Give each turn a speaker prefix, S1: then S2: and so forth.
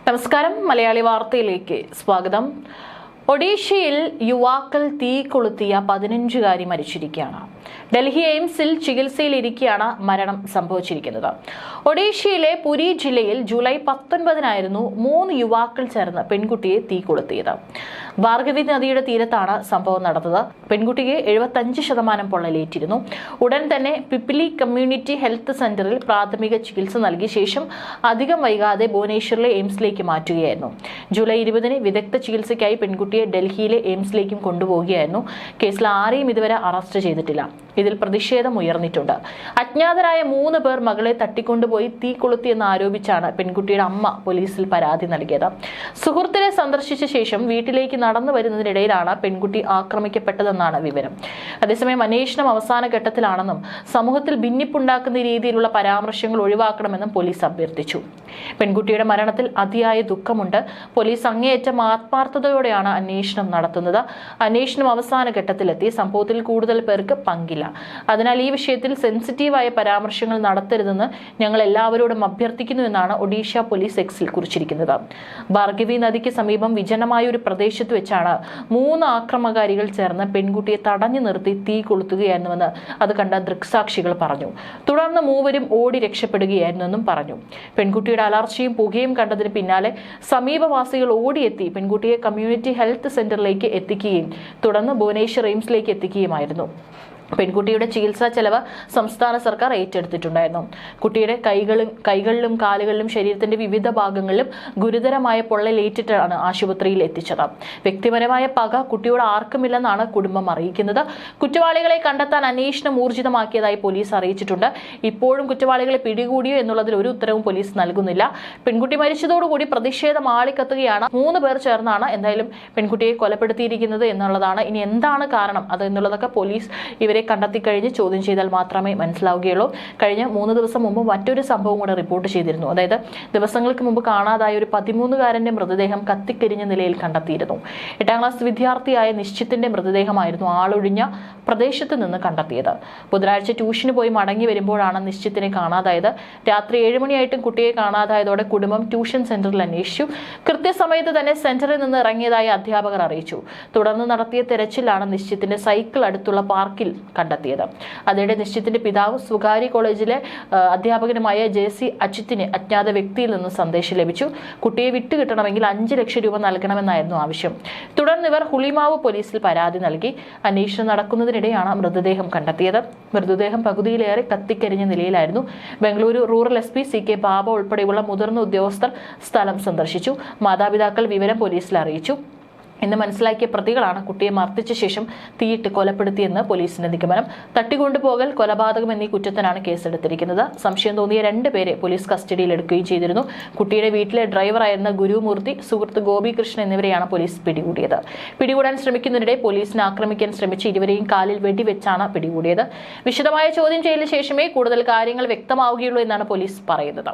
S1: നമസ്കാരം, മലയാളി വാർത്തയിലേക്ക് സ്വാഗതം. ഒഡീഷയിൽ യുവാക്കൾ തീ കൊളുത്തിയ 15-കാരി മരിച്ചിരിക്കുകയാണ്. ഡൽഹി എയിംസിൽ ചികിത്സയിലിരിക്കെയാണ് മരണം സംഭവിച്ചിരിക്കുന്നത്. ഒഡീഷയിലെ പുരി ജില്ലയിൽ ജൂലൈ 19-നായിരുന്നു 3 യുവാക്കൾ ചേർന്ന് പെൺകുട്ടിയെ തീ കൊളുത്തിയത്. ഭാർഗവി നദിയുടെ തീരത്താണ് സംഭവം നടന്നത്. പെൺകുട്ടിക്ക് 75% പൊള്ളലേറ്റിരുന്നു. ഉടൻ തന്നെ പിപ്പിലി കമ്മ്യൂണിറ്റി ഹെൽത്ത് സെന്ററിൽ പ്രാഥമിക ചികിത്സ നൽകിയ ശേഷം അധികം വൈകാതെ ഭുവനേശ്വറിലെ എയിംസിലേക്ക് മാറ്റുകയായിരുന്നു. ജൂലൈ 20-ന് വിദഗ്ധ ചികിത്സയ്ക്കായി പെൺകുട്ടിയെ ഡൽഹിയിലെ എയിംസിലേക്കും കൊണ്ടുപോവുകയായിരുന്നു. കേസിൽ ആരെയും ഇതുവരെ അറസ്റ്റ് ചെയ്തിട്ടില്ല. ഇതിൽ പ്രതിഷേധം ഉയർന്നിട്ടുണ്ട്. അജ്ഞാതരായ 3 പേർ മകളെ തട്ടിക്കൊണ്ടുപോയി തീ കൊളുത്തിയെന്ന് ആരോപിച്ചാണ് പെൺകുട്ടിയുടെ അമ്മ പോലീസിൽ പരാതി നൽകിയത്. സുഹൃത്തിനെ സന്ദർശിച്ച ശേഷം വീട്ടിലേക്ക് നടന്നു വരുന്നതിനിടയിലാണ് പെൺകുട്ടി ആക്രമിക്കപ്പെട്ടതെന്നാണ് വിവരം. അതേസമയം അന്വേഷണം അവസാന ഘട്ടത്തിലാണെന്നും സമൂഹത്തിൽ ഭിന്നിപ്പുണ്ടാക്കുന്ന രീതിയിലുള്ള പരാമർശങ്ങൾ ഒഴിവാക്കണമെന്നും പോലീസ് അഭ്യർത്ഥിച്ചു. പെൺകുട്ടിയുടെ മരണത്തിൽ അതിയായ ദുഃഖമുണ്ട്. പോലീസ് അങ്ങേയറ്റം ആത്മാർത്ഥതയോടെയാണ് അന്വേഷണം നടത്തുന്നത്. അന്വേഷണം അവസാന ഘട്ടത്തിലെത്തി. സംഭവത്തിൽ കൂടുതൽ പേർക്ക് പങ്കില്ല. അതിനാൽ ഈ വിഷയത്തിൽ സെൻസിറ്റീവായ പരാമർശങ്ങൾ നടത്തരുതെന്ന് ഞങ്ങൾ എല്ലാവരോടും അഭ്യർത്ഥിക്കുന്നു എന്നാണ് ഒഡീഷ പോലീസ് എക്സിൽ കുറിച്ചിരിക്കുന്നത്. ഭാർഗവി നദിക്ക് സമീപം വിജനമായ ഒരു പ്രദേശത്ത് വെച്ചാണ് 3 ആക്രമകാരികൾ ചേർന്ന് പെൺകുട്ടിയെ തടഞ്ഞു നിർത്തി തീ കൊളുത്തുകയായിരുന്നുവെന്ന് അത് കണ്ട ദൃക്സാക്ഷികൾ പറഞ്ഞു. തുടർന്ന് 3 ഓടി രക്ഷപ്പെടുകയായിരുന്നെന്നും പറഞ്ഞു. പെൺകുട്ടിയുടെ അലർച്ചയും പുകയും കണ്ടതിന് പിന്നാലെ സമീപവാസികൾ ഓടിയെത്തി പെൺകുട്ടിയെ കമ്മ്യൂണിറ്റി ഹെൽത്ത് സെന്ററിലേക്ക് എത്തിക്കുകയും തുടർന്ന് ഭുവനേശ്വർ എയിംസിലേക്ക് എത്തിക്കുകയുമായിരുന്നു. പെൺകുട്ടിയുടെ ചികിത്സാ ചെലവ് സംസ്ഥാന സർക്കാർ ഏറ്റെടുത്തിട്ടുണ്ടായിരുന്നു. കുട്ടിയുടെ കൈകളിലും കാലുകളിലും ശരീരത്തിന്റെ വിവിധ ഭാഗങ്ങളിലും ഗുരുതരമായ പൊള്ളലേറ്റിട്ടാണ് ആശുപത്രിയിൽ എത്തിച്ചത്. വ്യക്തിപരമായ പക കുട്ടിയോട് ആർക്കുമില്ലെന്നാണ് കുടുംബം അറിയിക്കുന്നത്. കുറ്റവാളികളെ കണ്ടെത്താൻ അന്വേഷണം ഊർജിതമാക്കിയതായി പോലീസ് അറിയിച്ചിട്ടുണ്ട്. ഇപ്പോഴും കുറ്റവാളികളെ പിടികൂടിയോ എന്നുള്ളതിൽ ഒരു ഉത്തരവും പോലീസ് നൽകുന്നില്ല. പെൺകുട്ടി മരിച്ചതോടുകൂടി പ്രതിഷേധം ആളിക്കത്തുകയാണ്. 3 പേർ ചേർന്നാണ് എന്തായാലും പെൺകുട്ടിയെ കൊലപ്പെടുത്തിയിരിക്കുന്നത് എന്നുള്ളതാണ്. ഇനി എന്താണ് കാരണം അത് എന്നുള്ളതൊക്കെ പോലീസ് ഇവരെ കണ്ടെത്തിക്കഴിഞ്ഞ് ചോദ്യം ചെയ്താൽ മാത്രമേ മനസ്സിലാവുകയുള്ളൂ. കഴിഞ്ഞ 3 ദിവസം മുമ്പ് മറ്റൊരു സംഭവം കൂടെ റിപ്പോർട്ട് ചെയ്തിരുന്നു. അതായത് ദിവസങ്ങൾക്ക് മുമ്പ് കാണാതായ ഒരു 13-കാരന്റെ മൃതദേഹം കത്തിക്കരിഞ്ഞ നിലയിൽ കണ്ടെത്തിയിരുന്നു. 8ാം ക്ലാസ് വിദ്യാർത്ഥിയായ നിശ്ചിത്തിന്റെ മൃതദേഹമായിരുന്നു ആളൊഴിഞ്ഞ പ്രദേശത്ത് നിന്ന് കണ്ടെത്തിയത്. ബുധനാഴ്ച ട്യൂഷന് പോയി മടങ്ങി വരുമ്പോഴാണ് നിശ്ചിത്തിനെ കാണാതായത്. രാത്രി 7 മണിയായിട്ടും കുട്ടിയെ കാണാതായതോടെ കുടുംബം ട്യൂഷൻ സെന്ററിൽ അന്വേഷിച്ചു. കൃത്യസമയത്ത് തന്നെ സെന്ററിൽ നിന്ന് ഇറങ്ങിയതായി അധ്യാപകർ അറിയിച്ചു. തുടർന്ന് നടത്തിയ തെരച്ചിലാണ് നിശ്ചിത്തിന്റെ സൈക്കിൾ അടുത്തുള്ള പാർക്കിൽ കണ്ടെത്തിയത്. അതിനിടെ നിശ്ചിത്തിന്റെ പിതാവ് സ്വകാര്യ കോളേജിലെ അധ്യാപകനുമായ ജെസി അച്യുത്തിനെ അജ്ഞാത വ്യക്തിയിൽ നിന്ന് സന്ദേശം ലഭിച്ചു. കുട്ടിയെ വിട്ടുകിട്ടണമെങ്കിൽ 5 ലക്ഷം രൂപ നൽകണമെന്നായിരുന്നു ആവശ്യം. തുടർന്ന് ഇവർ ഹുളിമാവ് പോലീസിൽ പരാതി നൽകി. അന്വേഷണം നടക്കുന്നതിനിടെയാണ് മൃതദേഹം കണ്ടെത്തിയത്. മൃതദേഹം പകുതിയിലേറെ കത്തിക്കരിഞ്ഞ നിലയിലായിരുന്നു. ബംഗളൂരു റൂറൽ SP CK ബാബ ഉൾപ്പെടെയുള്ള മുതിർന്ന ഉദ്യോഗസ്ഥർ സ്ഥലം സന്ദർശിച്ചു. മാതാപിതാക്കൾ വിവരം പോലീസിൽ അറിയിച്ചു. ഇന്ന് മനസ്സിലാക്കിയ പ്രതികളാണ് കുട്ടിയെ മർദ്ദിച്ച ശേഷം തീയിട്ട് കൊലപ്പെടുത്തിയെന്ന് പോലീസിന്റെ നിഗമനം. തട്ടിക്കൊണ്ടുപോകൽ, കൊലപാതകം എന്നീ കുറ്റത്തിനാണ് കേസെടുത്തിരിക്കുന്നത്. സംശയം തോന്നിയ 2 പേരെ പോലീസ് കസ്റ്റഡിയിൽ എടുക്കുകയും ചെയ്തിരുന്നു. കുട്ടിയുടെ വീട്ടിലെ ഡ്രൈവറായിരുന്ന ഗുരുമൂർത്തി, സുഹൃത്ത് ഗോപികൃഷ്ണൻ എന്നിവരെയാണ് പോലീസ് പിടികൂടിയത്. പിടികൂടാൻ ശ്രമിക്കുന്നതിനിടെ പോലീസിനെ ആക്രമിക്കാൻ ശ്രമിച്ച് ഇരുവരെയും കാലിൽ വെടിവെച്ചാണ് പിടികൂടിയത്. വിശദമായ ചോദ്യം ചെയ്യലിന് ശേഷമേ കൂടുതൽ കാര്യങ്ങൾ വ്യക്തമാവുകയുള്ളൂ എന്നാണ് പോലീസ് പറയുന്നത്.